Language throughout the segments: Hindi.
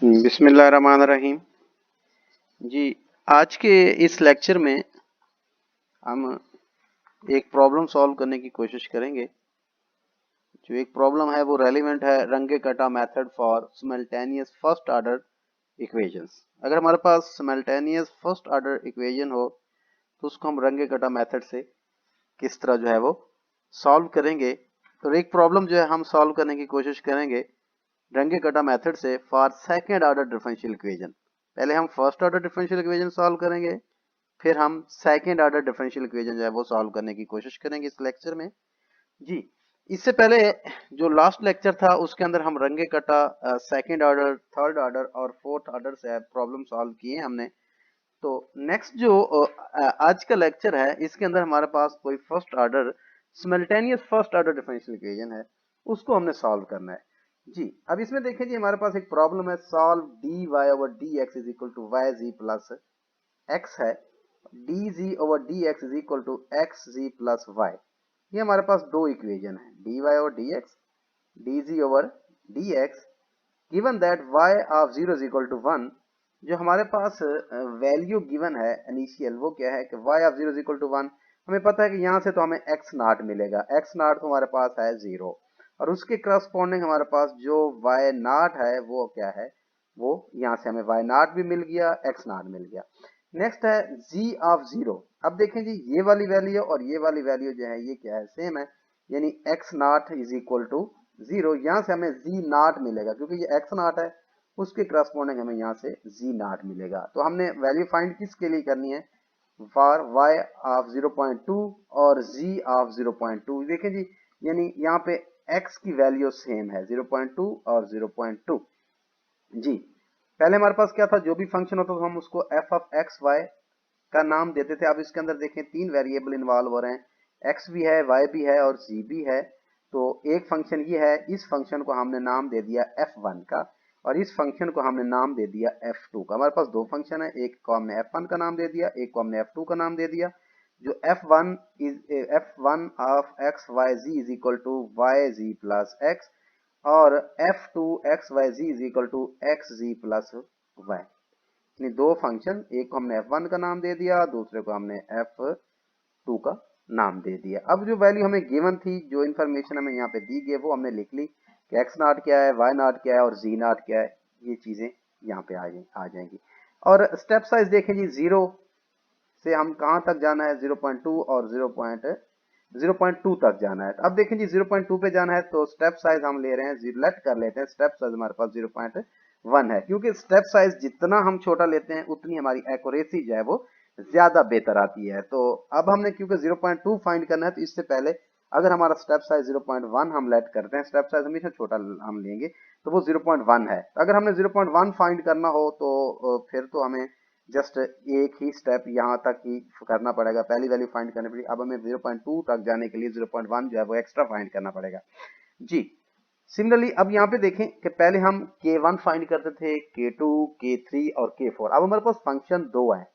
बिस्मिल्लाहिर्रहमानिर्रहीम। जी, आज के इस लेक्चर में हम एक प्रॉब्लम सॉल्व करने की कोशिश करेंगे। जो एक प्रॉब्लम है वो रेलिवेंट है रंगे कटा method for simultaneous first order equations. अगर हमारे पास सिमल्टेनियस फर्स्ट ऑर्डर इक्वेशन हो तो उसको हम रंगे कटा मेथड से किस तरह जो है वो सॉल्व करेंगे। तो एक प्रॉब्लम जो है हम सॉल्व करने की कोशिश करेंगे रंगे कटा मेथड से for second order differential equation. पहले हम first order differential equation solve करेंगे, फिर हम सेकेंड ऑर्डर डिफरेंशियल इक्वेशन जो है वो सॉल्व करने की कोशिश करेंगे इस लेक्चर में। जी, इससे पहले जो लास्ट लेक्चर था उसके अंदर हम रंगे कटा सेकेंड ऑर्डर, थर्ड ऑर्डर और फोर्थ ऑर्डर से प्रॉब्लम सॉल्व किए हमने। तो नेक्स्ट जो आज का लेक्चर है इसके अंदर हमारे पास कोई first order simultaneous first order differential equation है, उसको हमने सॉल्व करना है। जी, अब इसमें देखें जी हमारे पास एक प्रॉब्लम है, solve d y over d x is equal to y z plus x है, d z over d x is equal to x z plus y. ये हमारे पास दो इक्वेशन है, d y over d x, d z over d x, given that y of zero is equal to one. जो हमारे पास वैल्यू गिवन है इनिशियल वो क्या है कि y of zero is equal to one. हमें पता है कि यहाँ से तो हमें एक्स नॉट मिलेगा, एक्स नॉट तो हमारे पास है जीरो, और उसके करस्पॉन्डिंग हमारे पास जो वाई नॉट है वो क्या है, वो यहाँ से हमें वाई नॉट भी मिल गया, एक्स नॉट मिल गया। नेक्स्ट है जी ऑफ जीरो। अब देखें जी ये वाली वैल्यू और ये वाली वैल्यू जो है ये क्या है, सेम है, यानी x not is equal to zero. यहाँ से हमें जी नॉट मिलेगा क्योंकि ये एक्स नॉट है, उसके करस्पॉन्डिंग हमें यहाँ से जी नॉट मिलेगा। तो हमने वैल्यू फाइंड किसके लिए करनी है, फॉर y ऑफ 0.2 और z ऑफ 0.2। देखें जी यानी यहाँ पे x की वैल्यू सेम है 0.2 और 0.2। जी, पहले हमारे पास क्या था, जो भी फंक्शन होता था हम उसको f ऑफ एक्स वाई का नाम देते थे। अब इसके अंदर देखें तीन वेरिएबल इन्वॉल्व हो रहे हैं, x भी है, y भी है और z भी है। तो एक फंक्शन ये है, इस फंक्शन को हमने नाम दे दिया f1 का और इस फंक्शन को हमने नाम दे दिया f2 का। हमारे पास दो फंक्शन है, एक को हमने f1 का नाम दे दिया, एक को हमने f2 का नाम दे दिया। जो f1 of x y z is equal to y z plus x और f2 x y z is equal to x z plus y. दो फंक्शन, एक को हमने f1 का नाम दे दिया, दूसरे को हमने f2 का नाम दे दिया। अब जो वैल्यू हमें गिवन थी, जो इन्फॉर्मेशन हमें यहाँ पे दी गई वो हमने लिख ली कि x नॉट क्या है, y नॉट क्या है और z नॉट क्या है। ये चीजें यहाँ पे आ जाएंगी। और स्टेप साइज देखें जी, जीरो से हम कहाँ तक जाना है, 0.2 और 0.2 तक जाना है। अब देखें जी 0.2 पे जाना है तो स्टेप साइज हम ले रहे हैं, लेट कर लेते हैं, स्टेप साइज हमारे पास 0.1 है, क्योंकि स्टेप साइज जितना हम छोटा लेते हैं उतनी हमारी एक्यूरेसी जो है वो ज्यादा बेहतर आती है। तो अब हमने क्योंकि 0.2 फाइंड करना है तो इससे पहले अगर हमारा स्टेप साइज 0.1 हम लेट करते हैं, स्टेप साइज हमेशा छोटा हम लेंगे, तो वो 0.1 है। अगर हमने 0.1 फाइंड करना हो तो फिर तो हमें जस्ट एक ही स्टेप यहाँ तक ही करना पड़ेगा, पहली वैल्यू फाइंड करने पड़ेगी। अब हमें 0.2 तक जाने के लिए 0.1 जो है वो एक्स्ट्रा फाइंड करना पड़ेगा। जी, सिमिलरली अब यहाँ पे देखें कि पहले हम k1 फाइंड करते थे, k2, k3 और k4। अब हमारे पास फंक्शन दो है।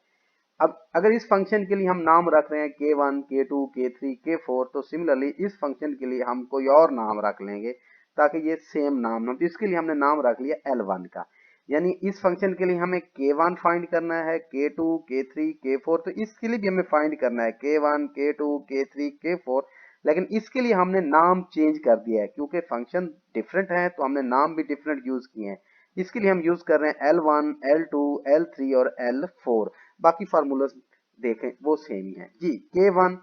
अब अगर इस फंक्शन के लिए हम नाम रख रहे हैं k1, k2, k3, k4, तो सिमिलरली इस फंक्शन के लिए हम कोई और नाम रख लेंगे ताकि ये सेम नाम हो। तो इसके लिए हमने नाम रख लिया L1 का, यानी इस फंक्शन के लिए हमें k1 फाइंड करना है, k2, k3, k4। तो इसके लिए भी हमें फाइंड करना है k1, k2, k3, k4, लेकिन इसके लिए हमने नाम चेंज कर दिया है क्योंकि फंक्शन डिफरेंट है तो हमने नाम भी डिफरेंट यूज किए हैं। इसके लिए हम यूज कर रहे हैं L1, L2, L3 और L4। बाकी फार्मूलाज देखें वो सेम ही है जी। k1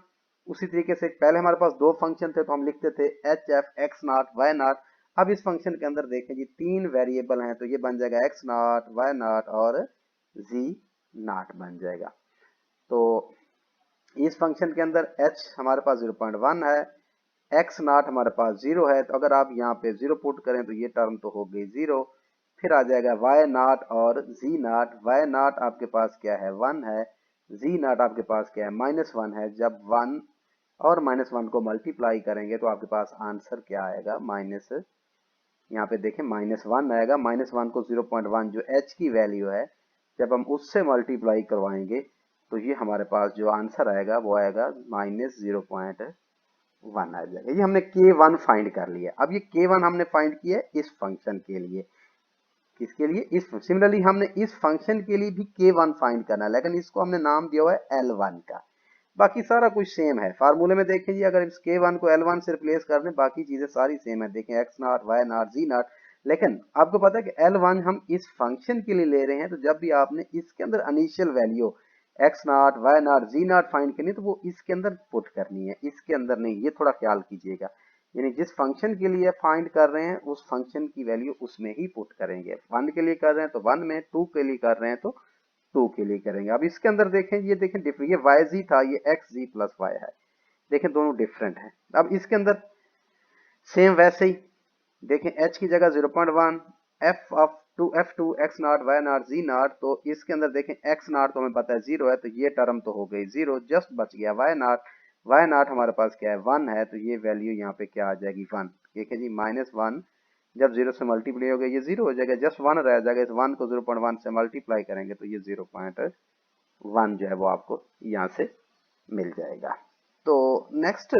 उसी तरीके से, पहले हमारे पास दो फंक्शन थे तो हम लिखते थे hf x naught y not. अब इस फंक्शन के अंदर देखें जी तीन वेरिएबल हैं तो ये बन जाएगा x नॉट, y नॉट और z नॉट बन जाएगा। तो इस फंक्शन के अंदर h हमारे पास 0.1 है, x नॉट हमारे पास 0 है, तो अगर आप यहाँ पे 0 पुट करें तो ये टर्म तो हो गई 0। फिर आ जाएगा y नॉट और z नॉट। y नॉट आपके पास क्या है, 1 है, z नॉट आपके पास क्या है, -1 है। जब 1 और -1 को मल्टीप्लाई करेंगे तो आपके पास आंसर क्या आएगा, माइनस, यहाँ पे देखें -1 आएगा। -1 को 0.1 जो h की वैल्यू है, जब हम उससे मल्टीप्लाई करवाएंगे तो ये हमारे पास जो आंसर आएगा वो आएगा -0.1 आ जाएगा। ये हमने k1 फाइंड कर लिया। अब ये k1 हमने फाइंड किया इस फंक्शन के लिए। किसके लिए, इस। सिमिलरली हमने इस फंक्शन के लिए भी K1 फाइंड करना है, लेकिन इसको हमने नाम दिया हुआ है L1 का। बाकी सारा कुछ सेम है। फार्मूले में देखें जी, अगर इस K1 को L1 से रिप्लेस कर दें, बाकी चीजें सारी सेम है। देखें x naught, y naught, z not. लेकिन आपको पता है कि L1 हम इस फंक्शन के लिए ले रहे हैं, तो जब भी आपने इसके अंदर initial value x naught, y naught, z not find करनी है, तो वो इसके अंदर पुट करनी है, इसके अंदर नहीं। ये थोड़ा ख्याल कीजिएगा, यानी जिस फंक्शन के लिए फाइंड कर रहे हैं उस फंक्शन की वैल्यू उसमें ही पुट करेंगे। 1 के लिए कर रहे हैं तो 1 में, 2 के लिए कर रहे हैं तो 2 के लिए करेंगे। अब इसके अंदर देखें, ये देखें डिफरेंट, ये yz था, ये xz प्लस y है। देखें दोनों डिफरेंट है। अब इसके अंदर सेम वैसे ही देखें, h की जगह 0.1, f2 x naught, y naught, z not. तो इसके अंदर देखें x नॉट तो हमें पता है 0 है, तो ये टर्म तो हो गई 0, जस्ट बच गया y नॉट हमारे पास क्या है, 1 है, तो ये वैल्यू यहाँ पे क्या आ जाएगी, 1। देखें जी -1 जब 0 से मल्टीप्लाई हो गया, ये 0 हो जाएगा, जस्ट 1 रह जाएगा। इस 1 को 0.1 से मल्टीप्लाई करेंगे तो ये 0.1 जो है वो आपको यहाँ से मिल जाएगा। तो नेक्स्ट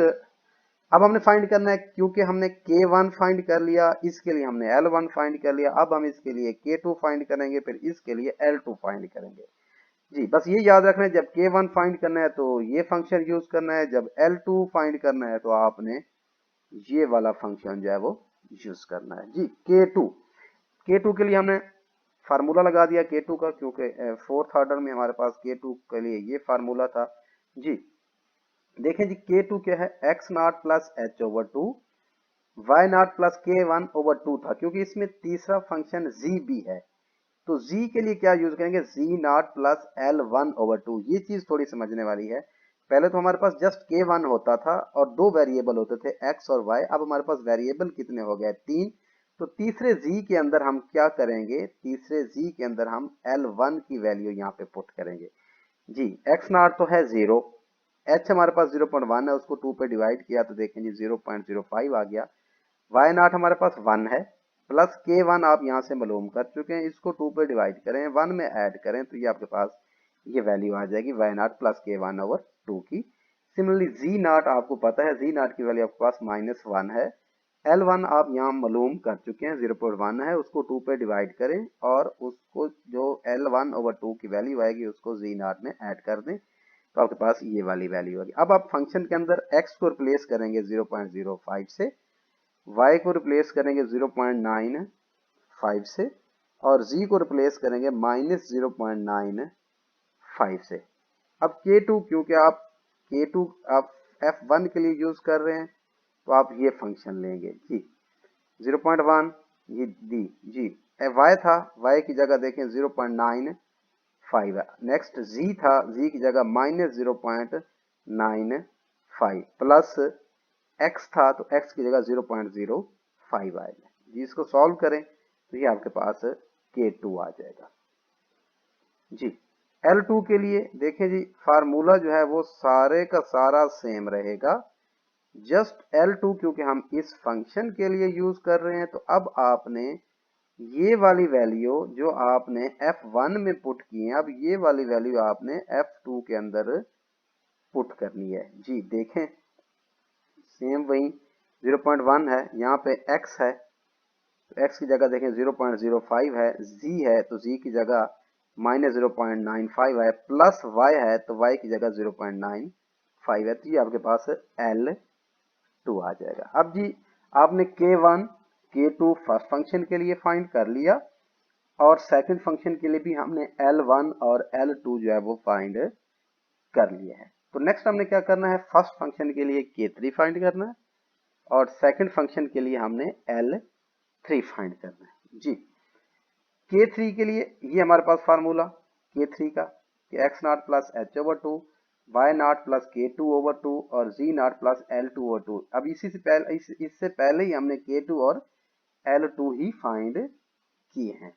अब हमने फाइंड करना है, क्योंकि हमने K1 फाइंड कर लिया, इसके लिए हमने L1 फाइंड कर लिया। अब हम इसके लिए K2 फाइंड करेंगे, फिर इसके लिए L2 फाइंड करेंगे। जी बस ये याद रखना है, जब K1 फाइंड करना है तो ये फंक्शन यूज करना है, जब L2 फाइंड करना है तो आपने ये वाला फंक्शन जो है वो यूज करना है। जी K2 के लिए हमने फार्मूला लगा दिया K2 का, क्योंकि फोर्थ ऑर्डर में हमारे पास K2 के लिए ये फार्मूला था। जी देखें जी, K2 क्या है, x not plus h over 2, y not plus K1 over 2 था, क्योंकि इसमें तीसरा फंक्शन z भी है। तो z के लिए क्या यूज करेंगे, z not plus L1 over 2। ये चीज थोड़ी समझने वाली है। पहले तो हमारे पास जस्ट K1 होता था और दो वेरिएबल होते थे x और y। अब हमारे पास वेरिएबल कितने हो गए, 3। तो तीसरे z के अंदर हम क्या करेंगे, तीसरे z के अंदर हम L1 की वैल्यू यहाँ पे पुट करेंगे। जी x नॉट तो है 0, h हमारे पास 0.1 है, उसको 2 पे डिवाइड किया तो देखें जी 0.05 आ गया। y नॉट हमारे पास 1 है, प्लस K1 आप यहाँ से मालूम कर चुके हैं, इसको 2 पे डिवाइड करें, 1 में ऐड करें तो ये आपके पास ये वैल्यू आ जाएगी y not plus K1 over 2 की। सिमिलरली z नॉट आपको पता है, z नॉट की वैल्यू आपके पास -1 है। L1 आप यहाँ मालूम कर चुके हैं, 0.1 है, उसको 2 पे डिवाइड करें और उसको जो L1 ओवर 2 की वैल्यू आएगी उसको z नॉट में ऐड कर दें, तो आपके पास ये वाली वैल्यू होगी। अब आप फंक्शन के अंदर x को रिप्लेस करेंगे 0.05 से, y को रिप्लेस करेंगे 0.95 से, और z को रिप्लेस करेंगे -0.95 से। अब K2, क्योंकि आप K2 आप F1 के लिए यूज कर रहे हैं, तो आप ये फंक्शन लेंगे जी 0.1, ये दी जी y था, y की जगह देखें 0.95 है। नेक्स्ट z था, z की जगह -0.95 प्लस x था, तो x की जगह 0.05 आएगा जी। इसको सॉल्व करें तो ये आपके पास K2 आ जाएगा जी। L2 के लिए देखें जी, फार्मूला जो है वो सारे का सारा सेम रहेगा, जस्ट L2 क्योंकि हम इस फंक्शन के लिए यूज कर रहे हैं, तो अब आपने ये वाली वैल्यू जो आपने F1 में पुट की है, अब ये वाली वैल्यू आपने F2 के अंदर पुट करनी है जी। देखें सेम वही 0.1 है, यहाँ पे x है तो x की जगह देखें 0.05 है, z है तो z की जगह -0.95 है, प्लस y है तो y की जगह 0.95 है, तो ये आपके पास L2 आ जाएगा। अब जी आपने K1 K2 फर्स्ट फंक्शन के लिए फाइंड कर लिया, और सेकंड फंक्शन के लिए भी हमने L1 और L2 जो है वो फाइंड कर लिए हैं। तो नेक्स्ट हमने क्या करना है, फर्स्ट फंक्शन के लिए K3 फाइंड करना है और सेकंड फंक्शन के लिए हमने L3 फाइंड करना है जी। K3 के लिए ये हमारे पास फार्मूला K3 का कि x not plus h over 2, y not plus K2 over 2 और z not plus L2 over 2। अब इससे पहले ही हमने K2 और L2 ही फाइंड किए हैं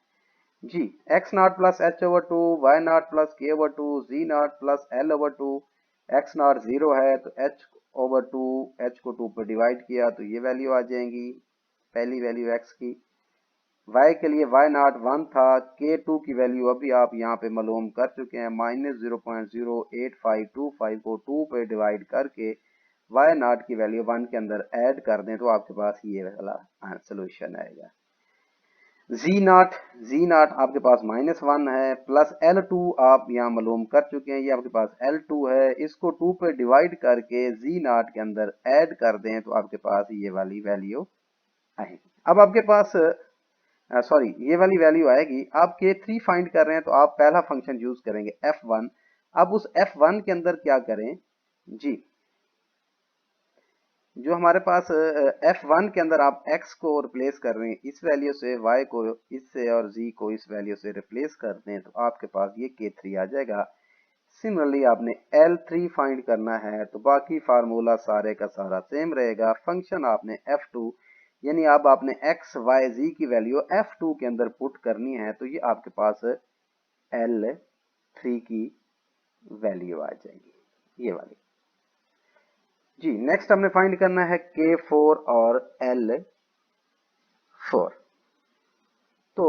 जी। x not plus h over 2, y not plus K over 2, z not plus L over 2, x not 0 है तो h ओवर 2, h को 2 पर डिवाइड किया तो ये वैल्यू आ जाएंगी, पहली वैल्यू x की। y के लिए y नॉट 1 था, K2 की वैल्यू अभी आप यहाँ पे मालूम कर चुके हैं, -0.08525 को 2 पे डिवाइड करके y नॉट की वैल्यू 1 के अंदर ऐड कर दें तो आपके पास ये वाला सोल्यूशन आएगा। जी नॉट आपके पास -1 है, प्लस L2 आप यहाँ मालूम कर चुके हैं, ये आपके पास L2 है, इसको 2 पे डिवाइड करके जी नॉट के अंदर ऐड कर दें तो आपके पास ये वाली वैल्यू आएगी। अब आपके पास सॉरी ये वाली वैल्यू आएगी। आप K3 फाइंड कर रहे हैं तो आप पहला फंक्शन यूज करेंगे F1। अब उस F1 के अंदर क्या करें जी, जो हमारे पास F1 के अंदर आप x को रिप्लेस कर रहे हैं इस वैल्यू से, y को इससे और z को इस वैल्यू से रिप्लेस कर दें तो आपके पास ये K3 आ जाएगा। सिमिलरली आपने L3 फाइंड करना है तो बाकी फार्मूला सारे का सारा सेम रहेगा। फंक्शन आपने F2 यानी अब आपने x y z की वैल्यू F2 के अंदर पुट करनी है तो ये आपके पास L3 की वैल्यू आ जाएगी, ये वाली जी। नेक्स्ट हमने फाइंड करना है K4 और L4। तो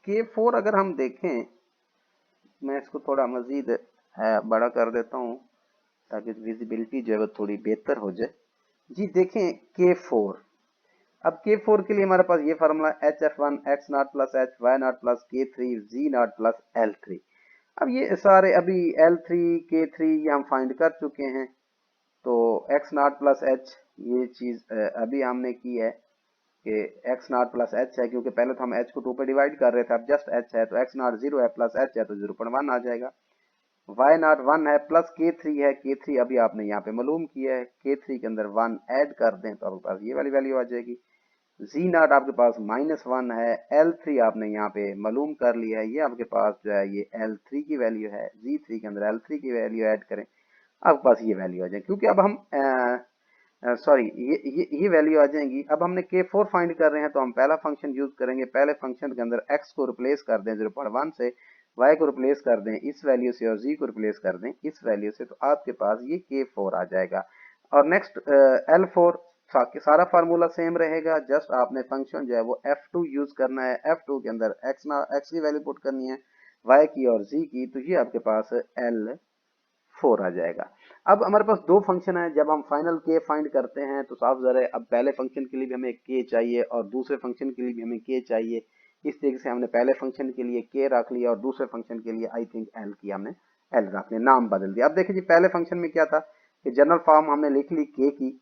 K4 अगर हम देखें, मैं इसको थोड़ा मजीद बड़ा कर देता हूं ताकि विजिबिलिटी जो है वो थोड़ी बेहतर हो जाए। जी देखें K4, अब K4 के लिए हमारे पास ये formula HF1 x not plus h y not plus K3 z not plus L3। अब ये सारे अभी L3 K3 ये हम फाइंड कर चुके हैं, तो x नॉट प्लस h ये चीज अभी हमने की है कि x नॉट प्लस h है, क्योंकि पहले तो हम h को 2 पे डिवाइड कर रहे थे, अब जस्ट h है तो x नॉट 0 है प्लस h है तो 0.1 आ जाएगा। y नॉट 1 है प्लस K3 है, K3 अभी आपने यहाँ पे मालूम किया है, K3 के अंदर 1 ऐड कर दें तो आपके पास ये वाली वैल्यू आ जाएगी। z नॉट आपके पास -1 है, L3 आपने यहाँ पे मालूम कर लिया है, ये आपके पास जो है ये L3 की वैल्यू है, Z3 के अंदर L3 की वैल्यू ऐड करें आपके पास ये वैल्यू आ जाएगी। क्योंकि अब हम सॉरी ये वैल्यू आ जाएंगी। अब हमने K4 फाइंड कर रहे हैं तो हम पहला फंक्शन यूज करेंगे, पहले फंक्शन के अंदर x को रिप्लेस कर दें 0.1 से, y को रिप्लेस कर दें इस वैल्यू से और z को रिप्लेस कर दें इस वैल्यू से, तो आपके पास ये K4 आ जाएगा। और नेक्स्ट L4 सारा फार्मूला सेम रहेगा, जस्ट आपने फंक्शन जो है वो F2 यूज करना है, F2 के अंदर x की वैल्यू पुट करनी है, y की और z की, तो ये आपके पास L4 आ जाएगा। अब हमारे पास दो फंक्शन है, जब हम फाइनल k फाइंड करते हैं तो साफ ज़ाहिर है अब पहले फंक्शन के लिए भी हमें k चाहिए और दूसरे फंक्शन के लिए भी हमें k चाहिए। इस तरीके से हमने पहले फंक्शन के लिए k रख लिया और दूसरे फंक्शन के लिए आई थिंक l की हमने l रख लिया, नाम बदल दिया। अब देखिए जी पहले फंक्शन में क्या था कि जनरल फॉर्म हमने लिख ली k की,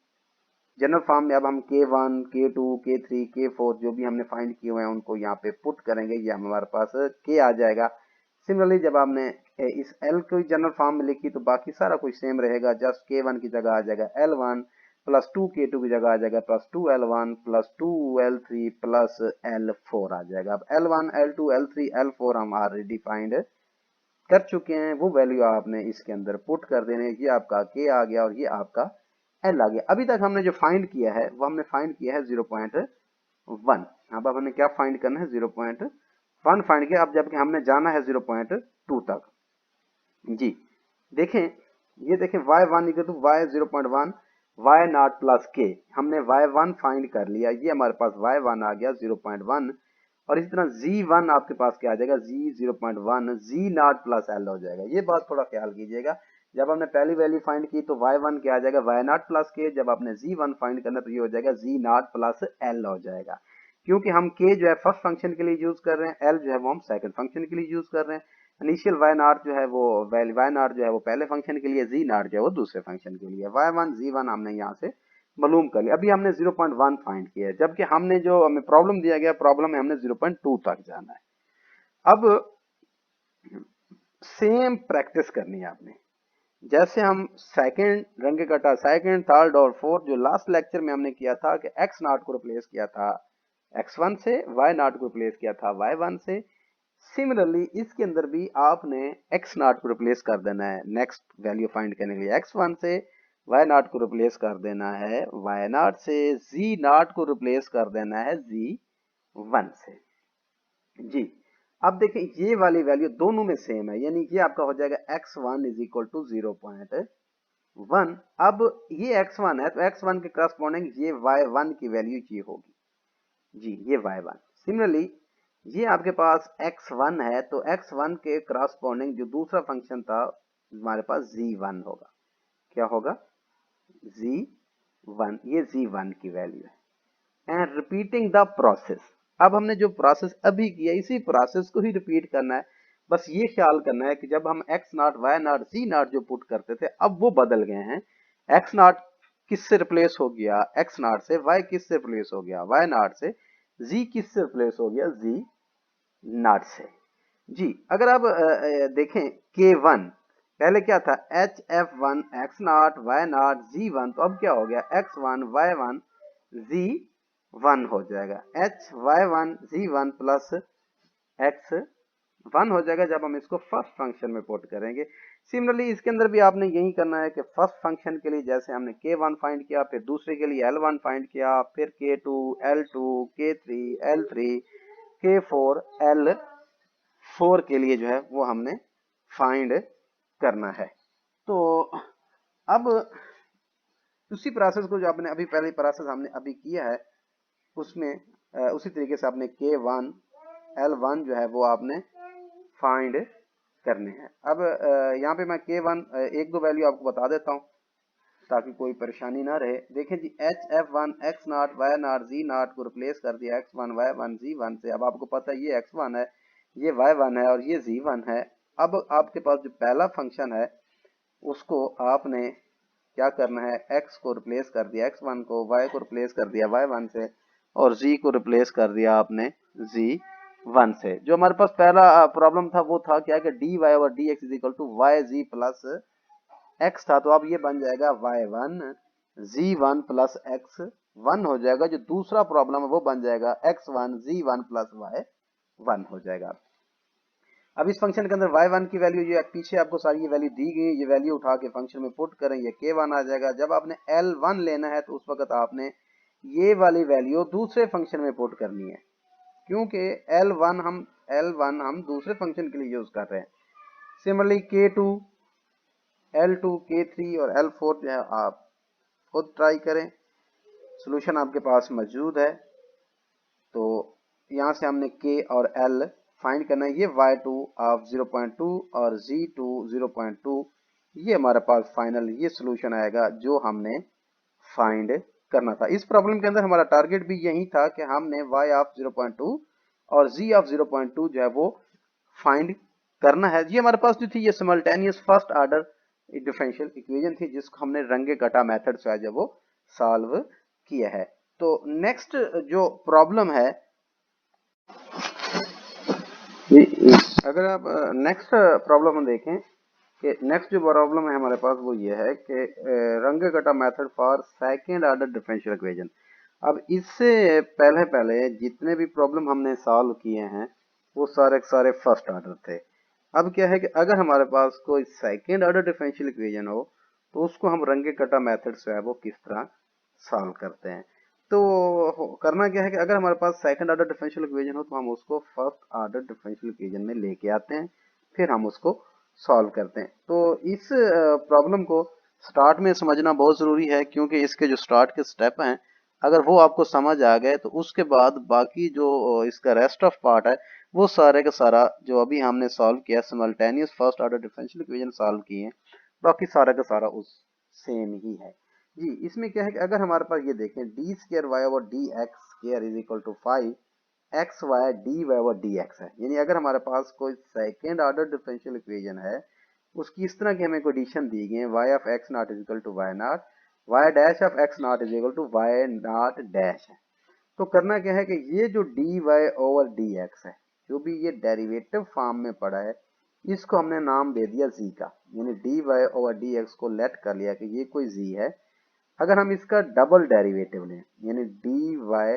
जनरल फॉर्म में अब हम K1 K2 K3 K4 जो भी हमने फाइंड किए हुए हैं उनको यहाँ पे पुट करेंगे, ये हमारे पास K आ जाएगा। सिमिलरली जब आपने इस L को जनरल फॉर्म में लिखी तो बाकी सारा कुछ सेम रहेगा, जस्ट K1 की जगह आ जाएगा L1 प्लस 2 K2 की जगह आ जाएगा plus 2L1 plus 2L3 plus L4 आ जाएगा। अब L1 L2 L3 L4 हम ऑलरेडी फाइंड कर चुके हैं, वो वैल्यू आपने इसके अंदर पुट कर देने, ये आपका K आ गया और ये आपका L आ गया। अभी तक हमने जो फाइंड किया है वो हमने फाइंड किया है 0.1। अब हमने क्या फाइंड करना है 0.1 फाइंड किया। अब जबकि हमने जाना है 0.2 तक जी। देखें ये देखें y1 equal to y 0.1 y not plus k, हमने y1 फाइंड कर लिया, ये हमारे पास y1 आ गया 0.1 और इसी तरह z1 आपके पास क्या आ जाएगा z 0.1 z not plus l हो जाएगा। ये बात थोड़ा ख्याल कीजिएगा, जब हमने पहली वैल्यू फाइंड की तो y1 क्या आ जाएगा y नॉट प्लस k, जब आपने z1 फाइंड करना तो ये हो जाएगा z नॉट प्लस l हो जाएगा। क्योंकि हम k जो है फर्स्ट फंक्शन के लिए यूज कर रहे हैं, l जो है वो हम सेकंड फंक्शन के लिए यूज कर रहे हैं। इनिशियल y नॉट जो है वो y नॉट जो है वो पहले फंक्शन के लिए, z नॉट जो है वो दूसरे फंक्शन के लिए। y1 z1 हमने यहाँ से मालूम कर लिया। अभी हमने 0.1 फाइंड किया है, जबकि हमने जो हमें प्रॉब्लम दिया गया प्रॉब्लम में हमने 0.2 तक जाना है। अब सेम प्रैक्टिस करनी है आपने, जैसे हम सेकंड रंग कटा सेकंड थर्ड और फोर्थ जो लास्ट लेक्चर में हमने किया था कि x नॉट को रिप्लेस किया था x1 से, y नॉट को रिप्लेस किया था y1 से, सिमिलरली इसके अंदर भी आपने x नॉट को रिप्लेस कर देना है नेक्स्ट वैल्यू फाइंड करने के लिए x1 से, y नॉट को रिप्लेस कर देना है y नॉट से, z नॉट को रिप्लेस कर देना है z1 से जी। अब देखें ये वाली वैल्यू दोनों में सेम है, यानी ये आपका हो जाएगा x1 इज इक्वल टू 0.1। अब ये x1 है तो x1 के करस्पॉन्डिंग ये y1 की वैल्यू ये होगी जी, ये y1। सिमिलरली ये आपके पास x1 है तो x1 के करस्पॉन्डिंग जो दूसरा फंक्शन था हमारे पास z1 होगा, क्या होगा z1, ये z1 की वैल्यू है। एंड रिपीटिंग द प्रोसेस, अब हमने जो प्रोसेस अभी किया इसी प्रोसेस को ही रिपीट करना है। बस ये ख्याल करना है कि जब हम x not y not z not जो पुट करते थे अब वो बदल गए हैं। एक्स नॉट किससे रिप्लेस हो गया एक्स नॉट से, वाई किससे रिप्लेस हो गया वाई नॉट से, जी किससे रिप्लेस हो गया जी नॉट से। जी अगर आप देखें K1 पहले क्या था h f one x not y not z one, तो अब क्या हो गया x one y one z one हो जाएगा, h y one z one plus x one हो जाएगा जब हम इसको फर्स्ट फंक्शन में पुट करेंगे। सिमिलरली इसके अंदर भी आपने यही करना है कि फर्स्ट फंक्शन के लिए जैसे हमने K1 फाइंड किया, फिर दूसरे के लिए L1 फाइंड किया, फिर K2 L2 K3 L3 K4 L4 के लिए जो है वो हमने फाइंड करना है। तो अब उसी प्रोसेस को जो आपने अभी पहले प्रोसेस हमने अभी किया है उसमें उसी तरीके से आपने K1 L1 जो है वो आपने फाइंड करने हैं। अब यहाँ पे मैं K1 एक दो वैल्यू आपको बता देता हूँ ताकि कोई परेशानी ना रहे। देखें जी h f one x not y not z not को रिप्लेस कर दिया x one y one z one से। अब आपको पता है ये एक्स वन है, ये वाई वन है और ये जी वन है। अब आपके पास जो पहला फंक्शन है उसको आपने क्या करना है, एक्स को रिप्लेस कर दिया एक्स वन को, वाई को रिप्लेस कर दिया वाई वन से और जी को रिप्लेस कर दिया आपने जी वन से। जो हमारे पास पहला प्रॉब्लम था वो था क्या कि d y over d x is equal to y z plus x था, तो अब ये बन जाएगा y one z one plus x one हो जाएगा। जो दूसरा प्रॉब्लम है वो बन जाएगा x one z one plus y one हो जाएगा। अब इस फंक्शन के अंदर y1 की वैल्यू जो है पीछे आपको सारी ये वैल्यू दी गई, ये वैल्यू उठा के फंक्शन में पुट करें ये K1 आ जाएगा। जब आपने L1 लेना है तो उस वक्त आपने ये वाली वैल्यू दूसरे फंक्शन में पुट करनी है, क्योंकि L1 हम दूसरे फंक्शन के लिए यूज कर रहे हैं। सिमिलरली K2 L2 K3 और L4 जो है आप खुद ट्राई करें, सोल्यूशन आपके पास मौजूद है। तो यहाँ से हमने K और L फाइंड करना है। ये y2 ऑफ 0.2 और z2 0.2 ये हमारे पास फाइनल ये सोल्यूशन आएगा जो हमने फाइंड करना था। इस प्रॉब्लम के अंदर हमारा टारगेट भी यही था कि हमने y ऑफ 0.2 और z ऑफ 0.2 जो है वो फाइंड करना है। ये हमारे पास जो थी ये simultaneous first order differential equation थी जिसको हमने रंगे कटा मेथड से जो वो सॉल्व किया है। तो नेक्स्ट जो प्रॉब्लम है, अगर आप नेक्स्ट प्रॉब्लम हम देखें कि नेक्स्ट जो प्रॉब्लम है हमारे पास वो ये है कि रंगे कटा method for second order differential equation. अब इससे पहले जितने भी प्रॉब्लम हमने सॉल्व किए हैं वो सारे सारे फर्स्ट ऑर्डर थे। अब क्या है कि अगर हमारे पास कोई सेकेंड ऑर्डर डिफरेंशियल इक्वेशन हो तो उसको हम रंगे कटा मेथड से है वो किस तरह सॉल्व करते हैं। तो करना क्या है कि अगर हमारे पास सेकंड ऑर्डर डिफरेंशियल इक्वेशन हो तो हम उसको फर्स्ट ऑर्डर डिफरेंशियल इक्वेशन में लेके आते हैं, फिर हम उसको सॉल्व करते हैं। तो इस प्रॉब्लम को स्टार्ट में समझना बहुत ज़रूरी है, क्योंकि इसके जो स्टार्ट के स्टेप हैं अगर वो आपको समझ आ गए तो उसके बाद बाकी जो इसका रेस्ट ऑफ पार्ट है वो सारे का सारा जो अभी हमने सॉल्व किया simultaneous first order differential equation solve किए हैं बाकी सारा का सारा उस सेम ही है। जी इसमें क्या है कि अगर हमारे पास ये देखें d square y over d x square is equal to 5 x y d y over d x है, यानी अगर हमारे पास कोई सेकेंड ऑर्डर डिफरेंशियल इक्वेशन है उसकी इस तरह की हमें कंडीशन दी गई है y of x not is equal to y not, y dash of x not is equal to y not dash है। तो करना क्या है कि ये जो d y over d x है जो भी ये डेरिवेटिव फॉर्म में पड़ा है इसको हमने नाम दे दिया जी का, यानी d y over d x को लेट कर लिया कि ये कोई जी है। अगर हम इसका डबल डेरिवेटिव लें यानी d y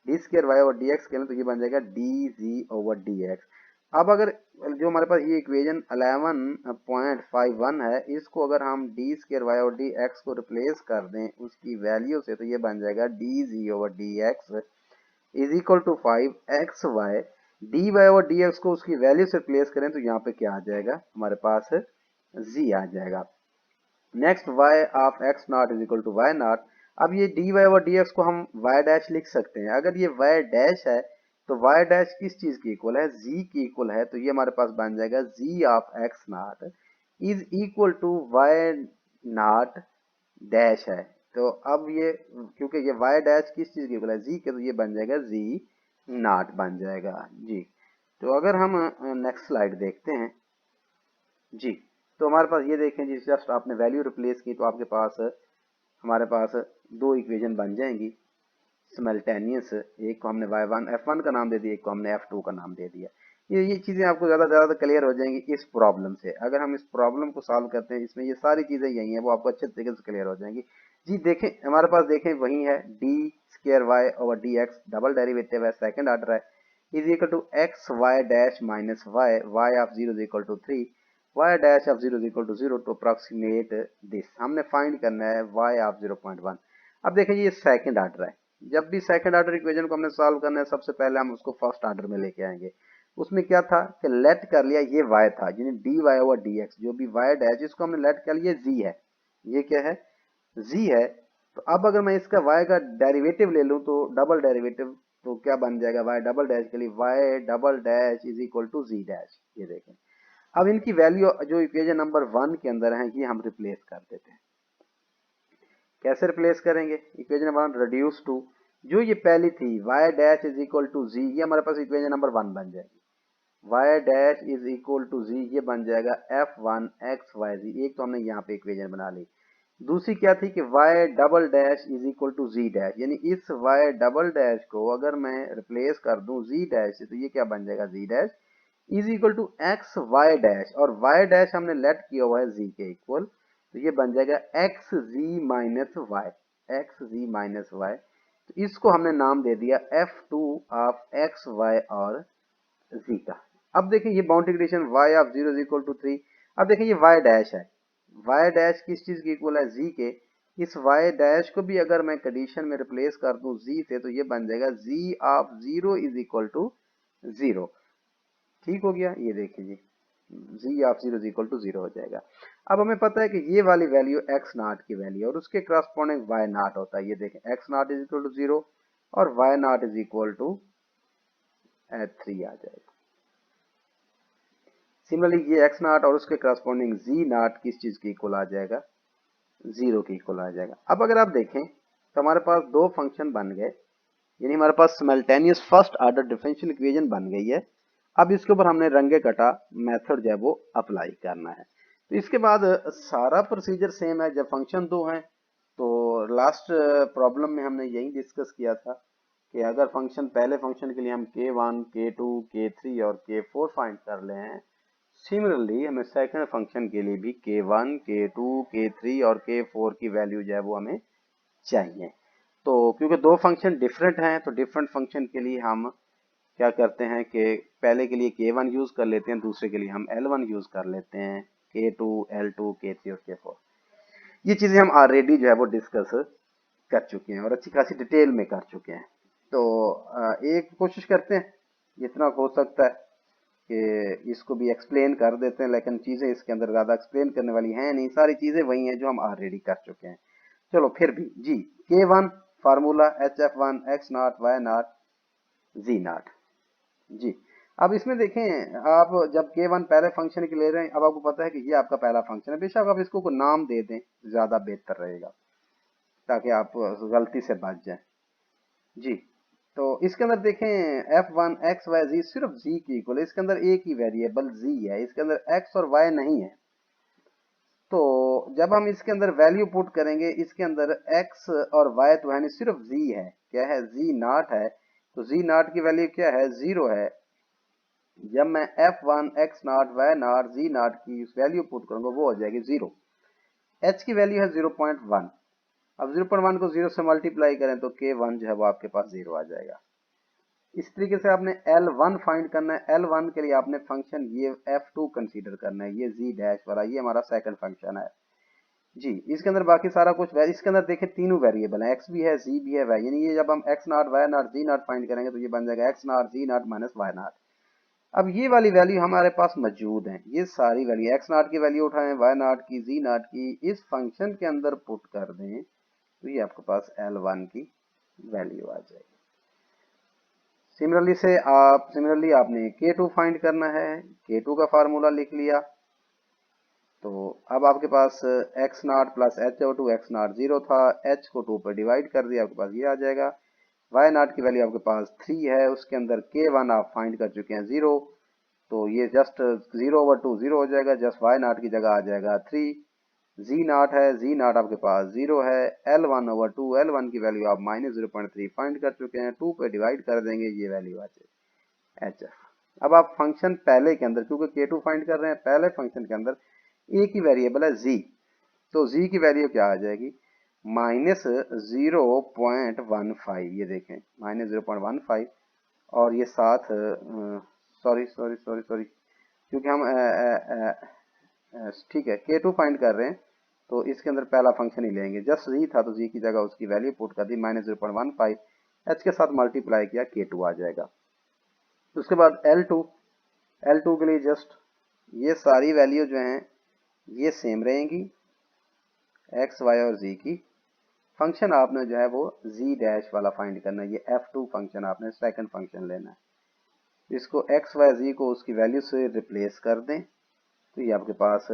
d square y over d x के लें तो ये बन जाएगा d z over d x. अब अगर जो हमारे पास ये इक्वेशन 11.51 है इसको अगर हम d square y over d x को रिप्लेस कर दें उसकी वैल्यू से तो ये बन जाएगा d z over d x is equal to 5 x y d y over d x को उसकी वैल्यू से रिप्लेस करें तो यहाँ पे क्या आ जाएगा हमारे पास जी आ जाएगा। Next y of x not is equal to y not. अब ये dy ओवर dx को हम y डैश लिख सकते हैं। अगर ये y डैश है तो y डैश किस चीज की इक्वल है, z की इक्वल है, तो ये हमारे पास बन जाएगा z of x not is equal to y not dash है। तो अब ये क्योंकि ये y डैश किस चीज की इक्वल है, z के, तो ये बन जाएगा z नॉट बन जाएगा जी। तो अगर हम नेक्स्ट स्लाइड देखते हैं जी, तो हमारे पास ये देखें जी, जस्ट आपने वैल्यू रिप्लेस की तो आपके पास हमारे पास दो इक्वेशन बन जाएंगी सिमल्टेनियस। एक को हमने y1 f1 का नाम दे दिया, एक को हमने f2 का नाम दे दिया। ये चीजें आपको ज्यादा क्लियर हो जाएंगी इस प्रॉब्लम से। अगर हम इस प्रॉब्लम को सॉल्व करते हैं, इसमें ये सारी चीजें यही है, वो आपको अच्छे तरीके से क्लियर हो जाएंगी जी। देखें हमारे पास, देखें वही है d square y over d x, double derivative है, सेकंड ऑर्डर है, is equal to x y dash minus y, y of 0 is equal to 3, y dash of 0 is equal to 0 to approximate this। हमने फाइंड करना है y of 0.1। अब देखें ये सेकंड ऑर्डर है, जब भी सेकंड ऑर्डर इक्वेशन को हमने सॉल्व करना है, सबसे पहले हम उसको फर्स्ट ऑर्डर में लेके आएंगे। उसमें क्या था कि लेट कर लिया, ये y था यानी dy ओवर dx, जो भी y डैश इसको हमने लेट कर लिया z है, ये क्या है z है। तो अब अगर मैं इसका y का डेरिवेटिव ले लूं तो डबल डेरिवेटिव, तो क्या बन जाएगा y डबल डैश के लिए y double dash is equal to z dash. ये देखें अब इनकी वैल्यू जो इक्वेशन नंबर 1 के अंदर है ये हम रिप्लेस कर देते हैं। कैसे रिप्लेस करेंगे? इक्वेशन नंबर 1 रिड्यूस टू, जो ये पहली थी y dash is equal to z, ये हमारे पास इक्वेशन नंबर 1 बन जाएगी। y dash is equal to z, ये बन जाएगा f1 x y z। एक तो हमने यहाँ पे इक्वेशन बना ली। दूसरी क्या थी कि y double dash is equal to z dash, यानी इस y डबल डैश को अगर मैं रिप्लेस कर दूं z डैश से, तो ये क्या बन जाएगा z dash is equal to x y dash, और वाई डैश हमने लेट किया हुआ है z के इक्वल, तो ये बन जाएगा x z minus y, x z minus y. तो इसको हमने नाम दे दिया f2 ऑफ एक्स वाई और z का। अब देखिए ये boundary condition y of 0 is equal to 3। अब देखिए ये y डैश है, y डैश किस चीज की इक्वल है z के। इस y डैश को भी अगर मैं कंडीशन में रिप्लेस कर दूं z से, तो ये बन जाएगा z of 0 is equal to 0। ठीक हो गया, ये देखिए जी z of 0 is equal to 0 हो जाएगा। अब हमें पता है कि ये वाली वैल्यू x नॉट की वैल्यू और उसके करस्पॉन्डिंग y नॉट होता है। ये देखें x not is equal to 0 और y not is equal to 3 आ जाएगा। सिमिलरली ये x नॉट और उसके करस्पॉन्डिंग z नॉट किस चीज की इक्वल आ जाएगा? 0 की इक्वल आ जाएगा। अब अगर आप देखें तो हमारे पास दो फंक्शन बन गए, यानी हमारे पास simultaneous first order differential equation बन गई है। अब इसके ऊपर हमने रंगे कटा मेथड जो है वो अप्लाई करना है। तो इसके बाद सारा प्रोसीजर सेम है। जब फंक्शन दो हैं तो लास्ट प्रॉब्लम में हमने यही डिस्कस किया था कि अगर फंक्शन, पहले फंक्शन के लिए हम k1 k2 k3 और k4 फाइंड कर ले हैं, सिमिलरली हमें सेकंड फंक्शन के लिए भी k1 k2 k3 और k4 की वैल्यू जो है वो हमें चाहिए। तो क्योंकि दो फंक्शन डिफरेंट हैं, तो डिफरेंट फंक्शन के लिए हम क्या करते हैं कि पहले के लिए k1 यूज कर लेते हैं, दूसरे के लिए हम l1 यूज कर लेते हैं, k2 l2 k3 और k4। ये चीजें हम ऑलरेडी जो है वो डिस्कस कर चुके हैं और अच्छी खासी डिटेल में कर चुके हैं। तो एक कोशिश करते हैं जितना हो सकता है कि इसको भी एक्सप्लेन कर देते हैं, लेकिन चीजें इसके अंदर ज्यादा एक्सप्लेन करने वाली हैं नहीं, सारी चीजें वही हैं जो हम ऑलरेडी कर चुके हैं। चलो फिर भी जी, k1 formula hf1 x naught y naught z naught जी। अब इसमें देखें, आप जब k1 पहले फंक्शन के ले रहे हैं, अब आपको पता है कि ये आपका पहला फंक्शन है, बेशक आप इसको कोई नाम दे दें ज्यादा बेहतर रहेगा ताकि आप गलती से बच जाएं जी। तो इसके अंदर देखें f1 x y z सिर्फ z की इक्वल है, इसके अंदर एक ही वेरिएबल z है, इसके अंदर x और y नहीं है। तो जब हम इसके अंदर वैल्यू पुट करेंगे, इसके अंदर x और y तो है नहीं, सिर्फ z है। क्या है? z नॉट है। तो z नॉट की वैल्यू क्या है? 0 है। जब मैं f1 x naught y naught z not की वैल्यू पुट करूंगा वो हो जाएगी 0। h की वैल्यू है 0.1। अब 0.1 को 0 से मल्टीप्लाई करें तो k1 जो है वो आपके पास 0 आ जाएगा। इस तरीके से आपने L1 फाइंड करना है। L1 के लिए आपने फंक्शन ये f2 कंसीडर करना है, ये z डैश वाला, ये हमारा सेकंड फंक्शन है जी। इसके अंदर बाकी सारा कुछ, इसके अंदर देखें तीनों वेरिएबल है, x भी है, z भी है, y, यानी ये जब हम x naught y naught z not find करेंगे तो ये बन जाएगा x not z not minus y not. अब ये वाली वैल्यू हमारे पास मौजूद है, ये सारी वैल्यू x नॉट की वैल्यू उठाएं, y नॉट की, z नॉट की, इस फंक्शन के अंदर पुट कर दें तो ये आपके पास L1 की वैल्यू आ जाएगी। सिमिलरली आपने k2 फाइंड करना है, k2 का फार्मूला लिख लिया। तो अब आपके पास x not plus h over 2 x not 0 था, h को 2 पर डिवाइड कर दिया, आपके पास ये आ जाएगा। वाई नॉट की वैल्यू आपके पास 3 है, उसके अंदर k1 आप फाइंड कर चुके हैं 0, तो ये जस्ट 0/2 0 हो जाएगा, जस्ट वाई नॉट की जगह आ जाएगा 3। जी नॉट है, जी नॉट आपके पास 0 है, L1/2 L1 की वैल्यू आप -0.3 फाइंड कर चुके हैं, 2 पे डिवाइड कर देंगे, ये वैल्यू आ जाएगी HF। अब आप फंक्शन पहले के अंदर, क्योंकि K2 फाइंड कर रहे हैं, पहले फंक्शन के अंदर एक ही वेरिएबल है z, तो z की वैल्यू क्या आ जाएगी -0.15, ये देखें -0.15, और ये साथ सॉरी सॉरी सॉरी सॉरी, क्योंकि हम ठीक है K2 फाइंड कर रहे हैं, तो इसके अंदर पहला फंक्शन ही लेंगे, जस्ट z था तो z की जगह उसकी वैल्यू पुट कर दी, -0.15 h के साथ मल्टीप्लाई किया, K2 आ जाएगा। उसके बाद L2 के लिए जस्ट ये सारी वैल्यू जो हैं ये सेम रहेंगी, x y और z की। फंक्शन आपने जो है वो z डैश वाला फाइंड करना है, ये f2 फंक्शन आपने सेकंड फंक्शन लेना है। इसको x y z को उसकी वैल्यू से रिप्लेस कर दें, तो ये आपके पास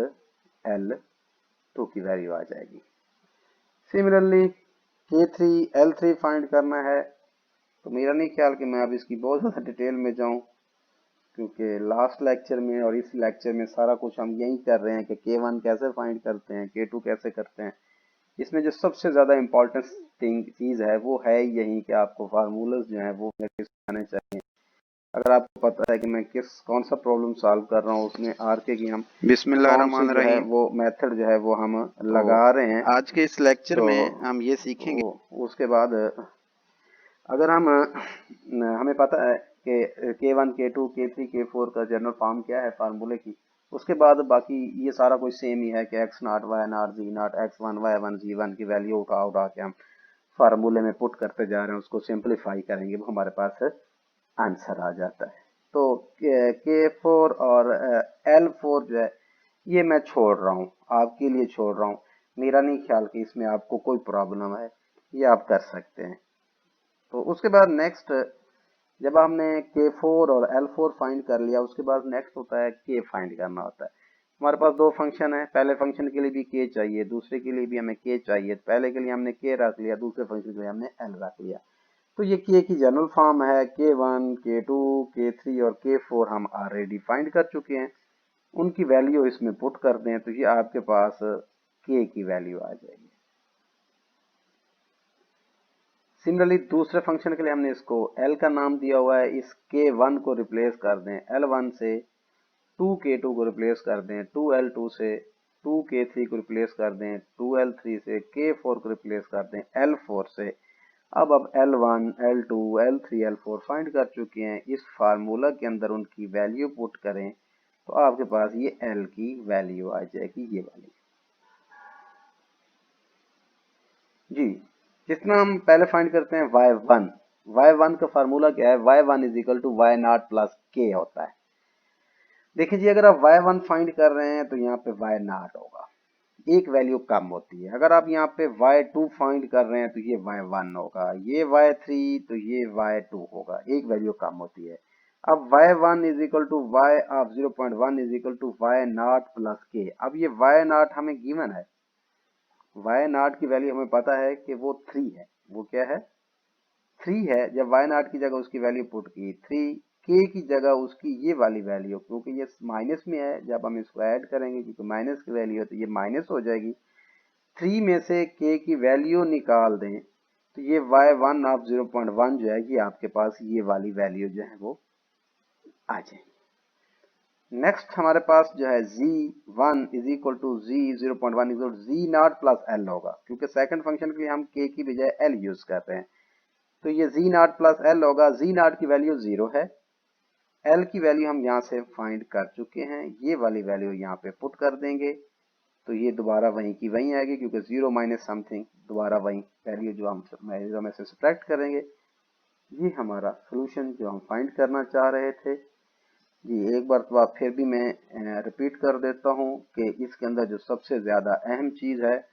L2 की वैल्यू आ जाएगी। सिमिलरली K3 L3 फाइंड करना है, तो मेरा नहीं ख्याल कि मैं अब इसकी बहुत ज़्यादा डिटेल में जाऊं, क्योंकि लास्ट लेक्चर में और इस लेक्चर में सारा कुछ हम यही कर रहे हैं कि K1 कैसे फाइंड करते हैं, K2 कैसे करते हैं। इसमें जो सबसे ज़्यादा इम्पोर्टेंट चीज़ है वो है यही कि आपको फार्मूलाज जो हैं वो आने चाहिए। अगर आपको पता है कि मैं कौन सा प्रॉब्लम सॉल्व कर रहा हूँ, उसमें आरके की हम बिस्मिल्लाहिर्रहमानिर्रहीम वो मेथड जो है वो हम लगा रहे हैं। आज के इस लेक्चर तो में हम ये सीखेंगे, उसके बाद अगर हमें पता है कि K1 K2 K3 K4 का जनरल फॉर्म क्या है फार्मूले की, उसके बाद बाकी ये सारा कुछ सेम ही है कि x0 y0 z0 x1 y1 z1 की वैल्यू उठा के हम फार्मूले में पुट करते जा रहे हैं, उसको सिंप्लीफाई करेंगे, वो हमारे पास आंसर आ जाता है। तो K4 और L4 जो है ये मैं छोड़ रहा हूँ, आपके लिए छोड़ रहा हूँ, मेरा नहीं ख्याल कि इसमें आपको कोई प्रॉब्लम है, ये आप कर सकते हैं। तो उसके बाद नेक्स्ट, जब हमने K4 और L4 फाइंड कर लिया, उसके बाद नेक्स्ट होता है K फाइंड करना होता है। हमारे पास दो फंक्शन है, पहले फंक्शन के लिए भी K चाहिए, दूसरे के लिए भी हमें K चाहिए। पहले के लिए हमने K रख लिया, दूसरे फंक्शन के लिए हमने L रख लिया। तो ये K की जनरल फॉर्म है, K1 K2 K3 और K4 हम ऑलरेडी फाइंड कर चुके हैं, उनकी वैल्यू इसमें पुट कर दें तो ये आपके पास K की वैल्यू आ जाएगी। सिमिलरली दूसरे फंक्शन के लिए हमने इसको L का नाम दिया हुआ है, इस K1 को रिप्लेस कर दें L1 से, 2K2 को रिप्लेस कर दें 2L2 से, 2K3 को रिप्लेस कर दें 2L3 से, K4 को रिप्लेस कर दें L4 से। अब L1 L2 L3 L4 find कर चुके हैं, इस फार्मूला के अंदर उनकी वैल्यू पुट करें तो आपके पास ये L की वैल्यू आ जाएगी, ये वाली जी। जितना हम पहले फाइंड करते हैं y1 का फार्मूला क्या है, y1 is equal to y0 plus k होता है। देखिए जी, अगर आप y1 फाइंड कर रहे हैं तो यहाँ पे y0 होगा, एक वैल्यू कम होती है। अगर आप यहाँ पे y2 फाइंड कर रहे हैं तो ये y1 होगा, ये y3 तो ये y2 होगा, एक वैल्यू कम होती है। अब y1 is equal to y of 0.1 is equal to y0 plus k। अब ये y0 हमें गिवन है, y0 की वैल्यू हमें पता है कि वो 3 है, वो क्या है 3 है। जब y0 की जगह उसकी वैल्यू पुट की 3, k की जगह उसकी ये वाली वैल्यू, क्योंकि ये माइनस में है, जब हम इसको ऐड करेंगे क्योंकि माइनस की वैल्यू है तो ये माइनस हो जाएगी। 3 में से k की वैल्यू निकाल दें तो ये y1 ऑफ 0.1 जो है ये आपके पास ये वाली वैल्यू जो है वो आ जाएगी। नेक्स्ट हमारे पास जो है z1 is equal to z 0.1 equal to z0 plus l होगा, क्योंकि सेकंड फंक्शन के लिए हम k की बजाय l यूज कर रहे हैं, तो ये z0 प्लस l होगा। z0 की वैल्यू 0 है, l की वैल्यू हम यहाँ से फाइंड कर चुके हैं, ये वाली वैल्यू यहाँ पे पुट कर देंगे तो ये दोबारा वहीं की वहीं आएगी, क्योंकि 0 माइनस समथिंग दोबारा वहीं वैल्यू जो हम से सब्ट्रैक्ट करेंगे। ये हमारा सोल्यूशन जो हम फाइंड करना चाह रहे थे जी। एक बार तो आप फिर भी मैं रिपीट कर देता हूँ कि इसके अंदर जो सबसे ज़्यादा अहम चीज़ है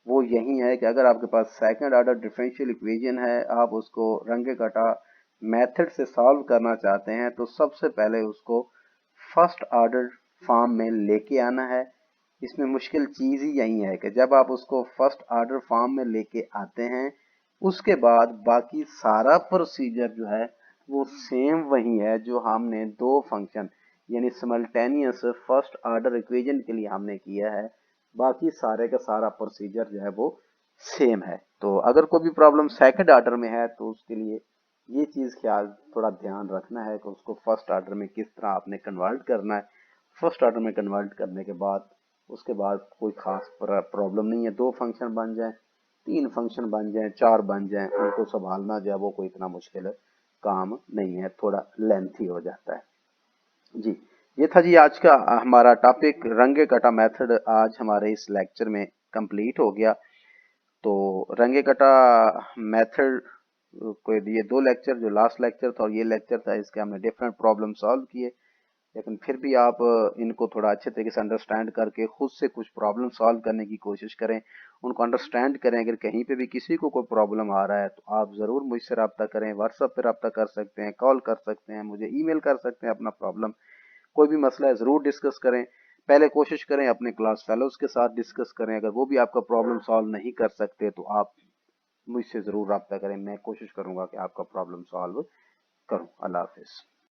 वो यही है कि अगर आपके पास सेकंड ऑर्डर डिफरेंशियल इक्वेशन है, आप उसको रंगे कटा मेथड से सॉल्व करना चाहते हैं, तो सबसे पहले उसको फर्स्ट ऑर्डर फॉर्म में लेके आना है। इसमें मुश्किल चीज़ ही यही है कि जब आप उसको फर्स्ट ऑर्डर फॉर्म में लेके आते हैं उसके बाद बाकी सारा प्रोसीजर जो है वो सेम वही है जो हमने दो फंक्शन यानी सिमल्टेनियस फर्स्ट ऑर्डर इक्वेशन के लिए हमने किया है। बाकी सारे का सारा प्रोसीजर जो है वो सेम है। तो अगर कोई भी प्रॉब्लम सेकंड ऑर्डर में है तो उसके लिए ये चीज ख्याल थोड़ा ध्यान रखना है कि उसको फर्स्ट ऑर्डर में किस तरह आपने कन्वर्ट करना है। फर्स्ट ऑर्डर में कन्वर्ट करने के बाद उसके बाद कोई खास प्रॉब्लम नहीं है। दो फंक्शन बन जाए, तीन फंक्शन बन जाए, चार बन जाए, उनको संभालना जो है वो कोई इतना मुश्किल काम नहीं है, थोड़ा लेंथी हो जाता है। जी, ये था जी आज का हमारा टॉपिक रंगे कटा मेथड। आज हमारे इस लेक्चर में कंप्लीट हो गया। तो रंगे कटा मेथड को ये दो लेक्चर, जो लास्ट लेक्चर था और ये लेक्चर था, इसके हमने डिफरेंट प्रॉब्लम सॉल्व किए। लेकिन फिर भी आप इनको थोड़ा अच्छे तरीके से अंडरस्टैंड करके खुद से कुछ प्रॉब्लम सॉल्व करने की कोशिश करें, उनको अंडरस्टैंड करें। अगर कहीं पे भी किसी को कोई प्रॉब्लम आ रहा है तो आप ज़रूर मुझसे रब्ता करें। व्हाट्सएप पे रब्ता कर सकते हैं, कॉल कर सकते हैं, मुझे ईमेल कर सकते हैं। अपना प्रॉब्लम कोई भी मसला है ज़रूर डिस्कस करें। पहले कोशिश करें अपने क्लास फेलोज के साथ डिस्कस करें। अगर वो भी आपका प्रॉब्लम सॉल्व नहीं कर सकते तो आप मुझसे ज़रूर रब्ता करें। मैं कोशिश करूंगा कि आपका प्रॉब्लम सॉल्व करूं। अल्लाह हाफिज़।